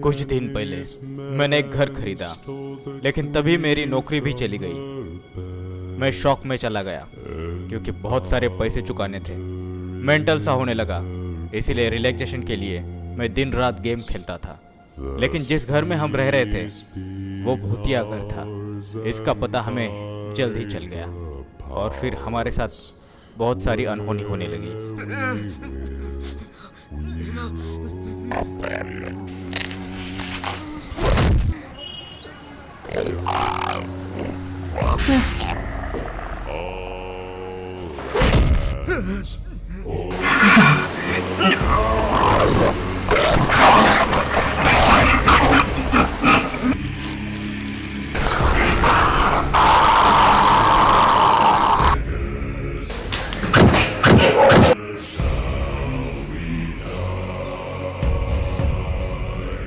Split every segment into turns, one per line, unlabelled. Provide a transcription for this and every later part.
कुछ दिन पहले मैंने एक घर खरीदा, लेकिन तभी मेरी नौकरी भी चली गई। मैं शॉक में चला गया क्योंकि बहुत सारे पैसे चुकाने थे। मेंटल सा होने लगा, इसीलिए रिलैक्सेशन के लिए मैं दिन रात गेम खेलता था। लेकिन जिस घर में हम रह रहे थे वो भूतिया घर था। इसका पता हमें जल्द ही चल गया और फिर हमारे साथ बहुत सारी अनहोनी होने लगी।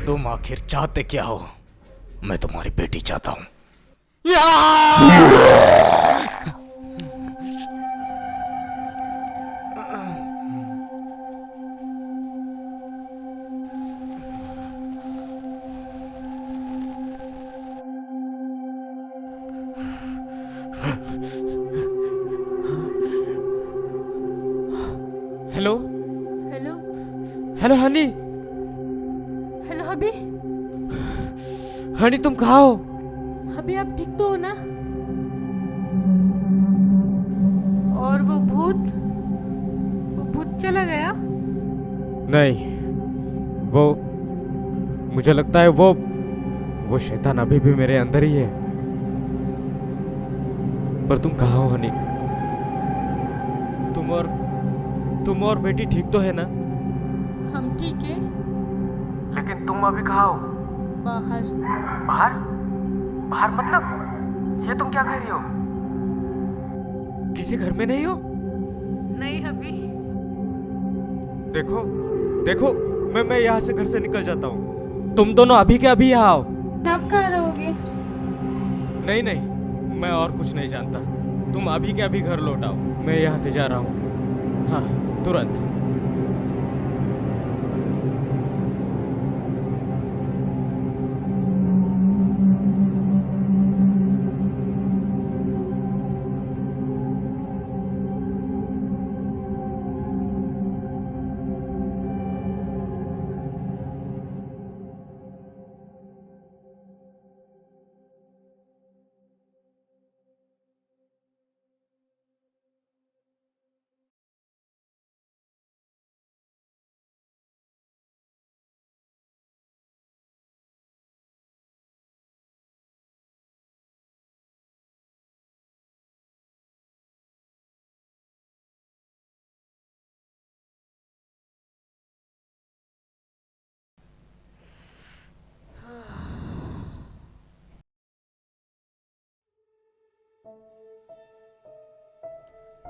तुम आखिर चाहते क्या हो? मैं तुम्हारी बेटी चाहता हूँ। Hello
hello.
Hello honey.
Hello hubby.
Honey तुम कहाँ हो?
हबी आप ठीक तो हो ना? और वो भूत चला गया?
नहीं, वो मुझे लगता है वो शैतान अभी भी मेरे अंदर ही है। पर तुम कहाँ हो हनी? तुम और बेटी ठीक तो है ना?
हम ठीक है।
लेकिन तुम अभी कहाँ हो?
बाहर।
बाहर? बाहर मतलब ये तुम क्या कह रही हो? किसी घर में नहीं हो?
नहीं हबी।
देखो देखो, मैं यहाँ से घर से निकल जाता हूँ। तुम दोनों अभी के अभी यहाँ आओ।
आप कहाँ रहोगे?
नहीं नहीं, मैं और कुछ नहीं जानता। तुम अभी के अभी घर लौट आओ। मैं यहाँ से जा रहा हूँ। हाँ, तुरंत।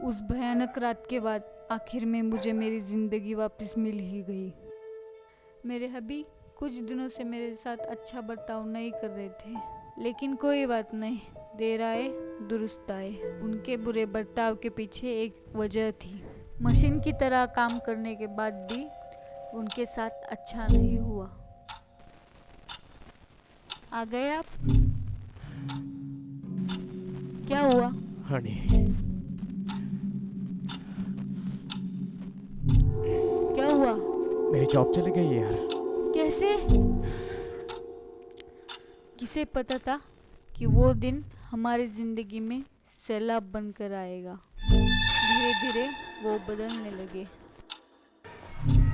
उस भयानक रात के बाद आखिर में मुझे मेरी जिंदगी वापस मिल ही गई। मेरे हबी कुछ दिनों से मेरे साथ अच्छा बर्ताव नहीं कर रहे थे, लेकिन कोई बात नहीं, देर आए दुरुस्त आए। उनके बुरे बर्ताव के पीछे एक वजह थी। मशीन की तरह काम करने के बाद भी उनके साथ अच्छा नहीं हुआ। आ गए आप? क्या हुआ?
हनी,
क्या हुआ?
मेरी जॉब चली गई है यार।
कैसे? किसे पता था कि वो दिन हमारी जिंदगी में सैलाब बनकर आएगा। धीरे धीरे वो बदलने लगे।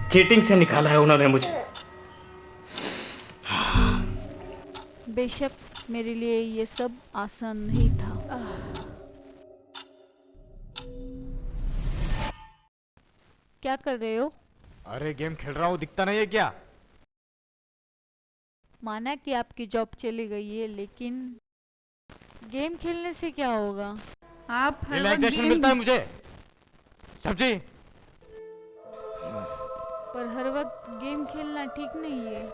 चीटिंग से निकाला है उन्होंने मुझे।
बेशक मेरे लिए ये सब आसान नहीं था। क्या कर रहे हो?
अरे गेम खेल रहा हूँ, दिखता नहीं है क्या?
माना कि आपकी जॉब चली गई है, लेकिन गेम खेलने से क्या होगा? आप हर वक्त
रिलैक्सेशन मिलता है मुझे। सब्जी।
पर हर वक्त गेम खेलना ठीक नहीं है।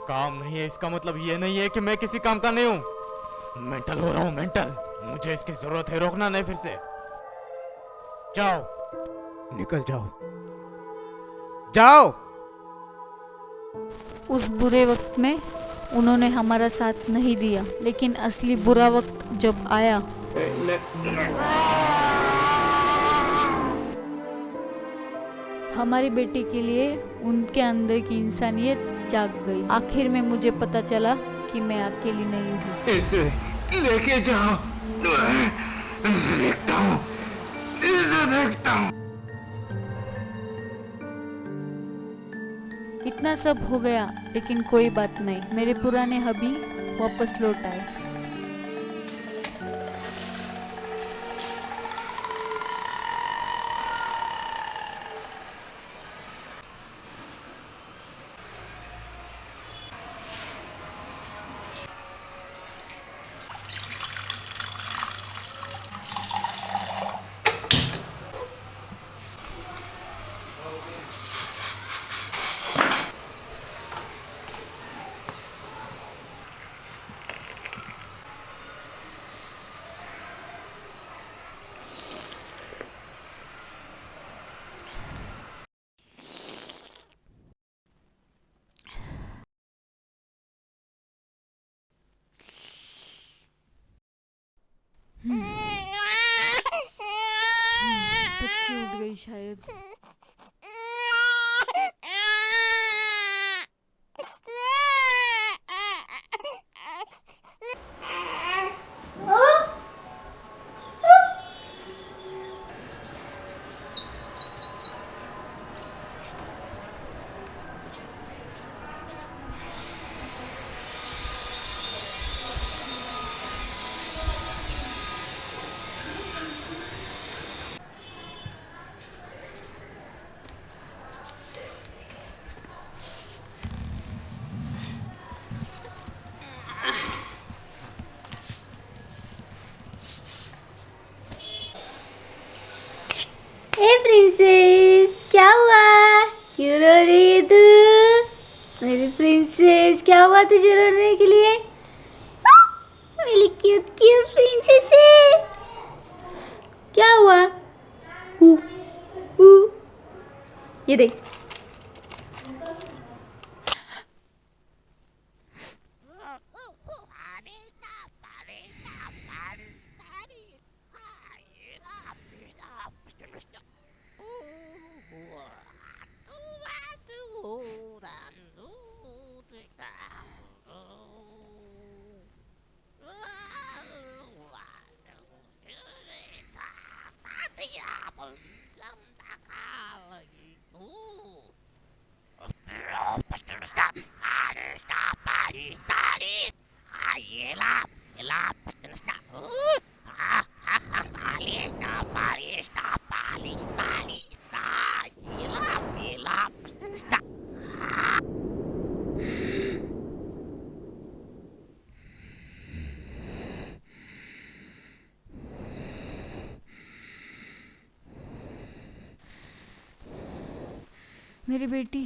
काम नहीं है इसका मतलब ये नहीं है कि मैं किसी काम का नहीं हूँ। मेंटल हो रहा हूँ, मेंटल। मुझे इसकी जरूरत है, रोकना नहीं फिर से। जाओ, निकल जाओ, जाओ।
उस बुरे वक्त में उन्होंने हमारा साथ नहीं दिया, लेकिन असली बुरा वक्त जब आया हमारी बेटी के लिए उनके अंदर की इंसानियत जाग गई। आखिर में मुझे पता चला कि मैं अकेली नहीं हूँ।
इसे लेके जाओ, देखता हूँ, इसे देखता हूँ।
इतना सब हो गया, लेकिन कोई बात नहीं, मेरे पुराने हबी वापस लौट आए। बच्ची उठ गई शायद।
हे प्रिंसेस, क्या हुआ? क्यों रो रही है तू? मेरी प्रिंसेस, क्या हुआ तुझे रोने के लिए? मेरी क्यूट क्यूट प्रिंसेस है। क्या हुआ? ऊ, ऊ। ये देख।
मेरी बेटी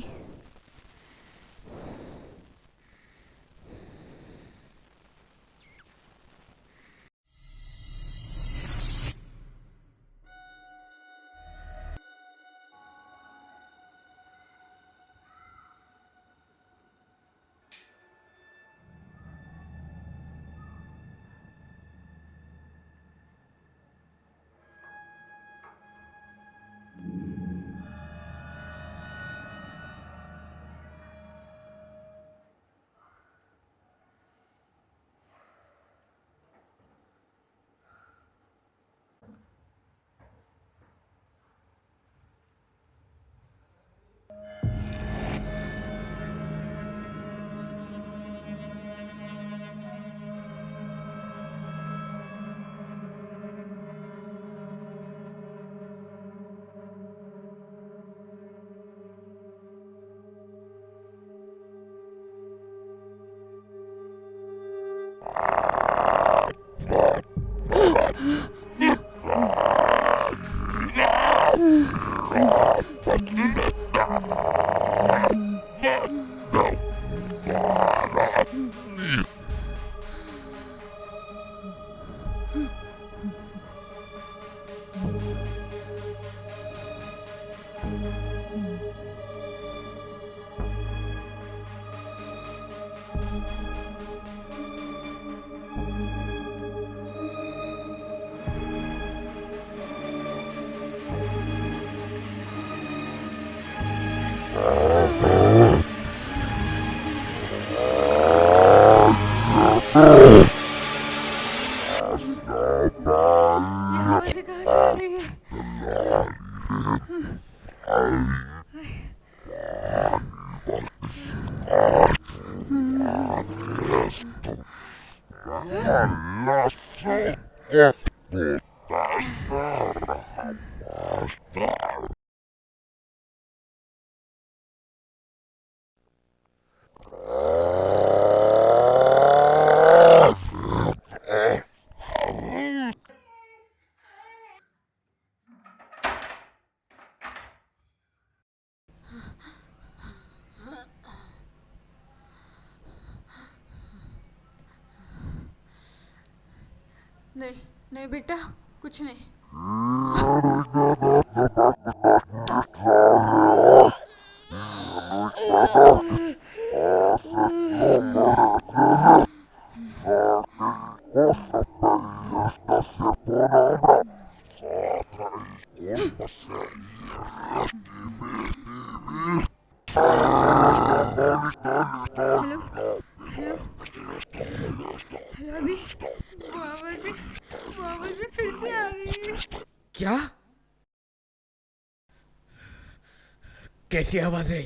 नहीं नहीं बेटा, कुछ नहीं। हेलो हेलो हेलो अभी वो आवाज़ें फिर से आ रही है।
क्या? कैसी आवाजें?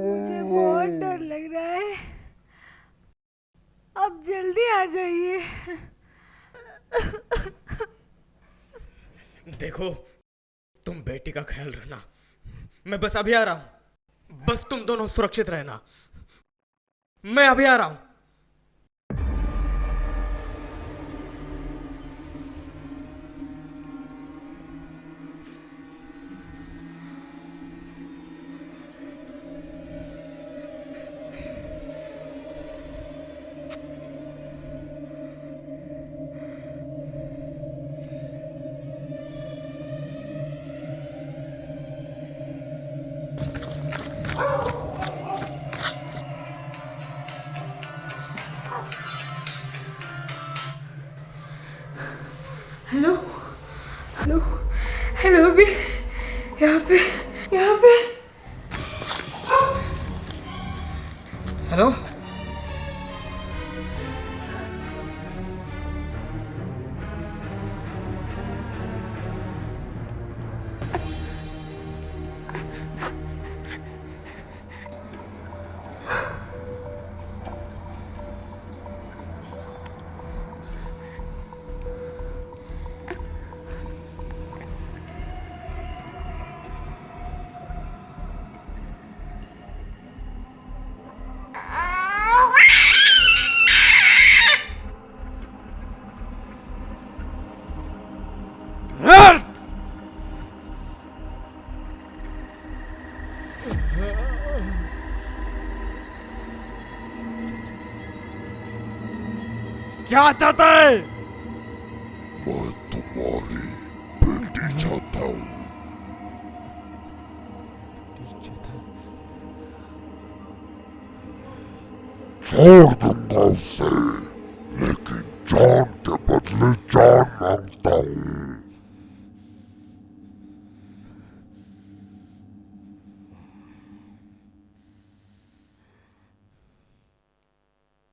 मुझे बहुत डर लग रहा है, आप जल्दी आ जाइए।
देखो, तुम बेटी का ख्याल रखना, मैं बस अभी आ रहा हूं। बस तुम दोनों सुरक्षित रहना, मैं अभी आ रहा हूं।
हेलो हेलो हेलो अभी यहाँ पे
हेलो, क्या चाहता है?
मैं तुम्हारी बेटी चाहता हूँ। छोड़ दूंगा उसे, लेकिन जान के बदले जान मांगता हूँ।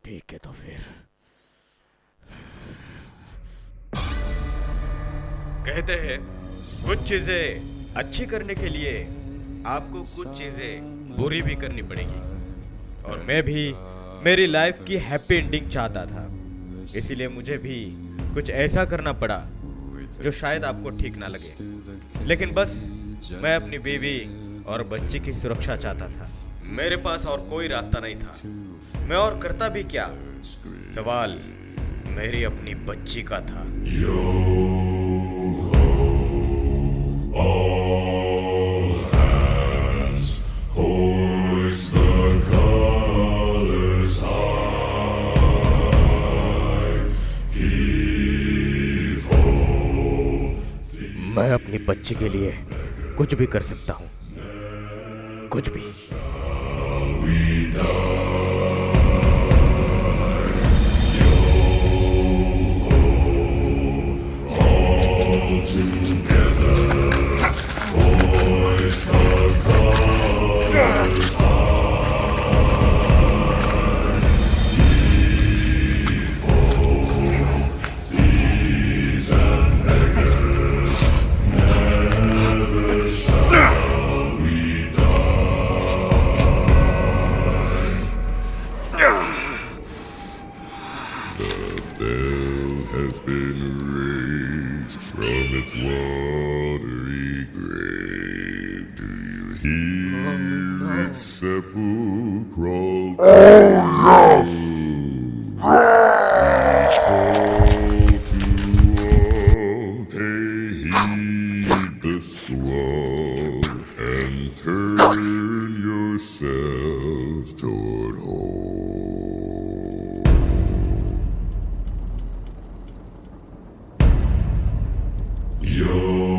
ठीक है, तो फिर कहते हैं कुछ चीजें अच्छी करने के लिए आपको कुछ चीजें बुरी भी करनी पड़ेगी, और मैं भी मेरी लाइफ की हैप्पी एंडिंग चाहता था, इसीलिए मुझे भी कुछ ऐसा करना पड़ा जो शायद आपको ठीक ना लगे, लेकिन बस मैं अपनी बीवी और बच्ची की सुरक्षा चाहता था। मेरे पास और कोई रास्ता नहीं था, मैं और करता भी क्या, सवाल मेरी अपनी बच्ची का था। मैं अपनी बच्ची के लिए कुछ भी कर सकता हूँ, कुछ भी।
rays from its watery grave. Do you hear its sepulchral tone? Each call to all, pay heed the squall, and turn yourselves toward home. Your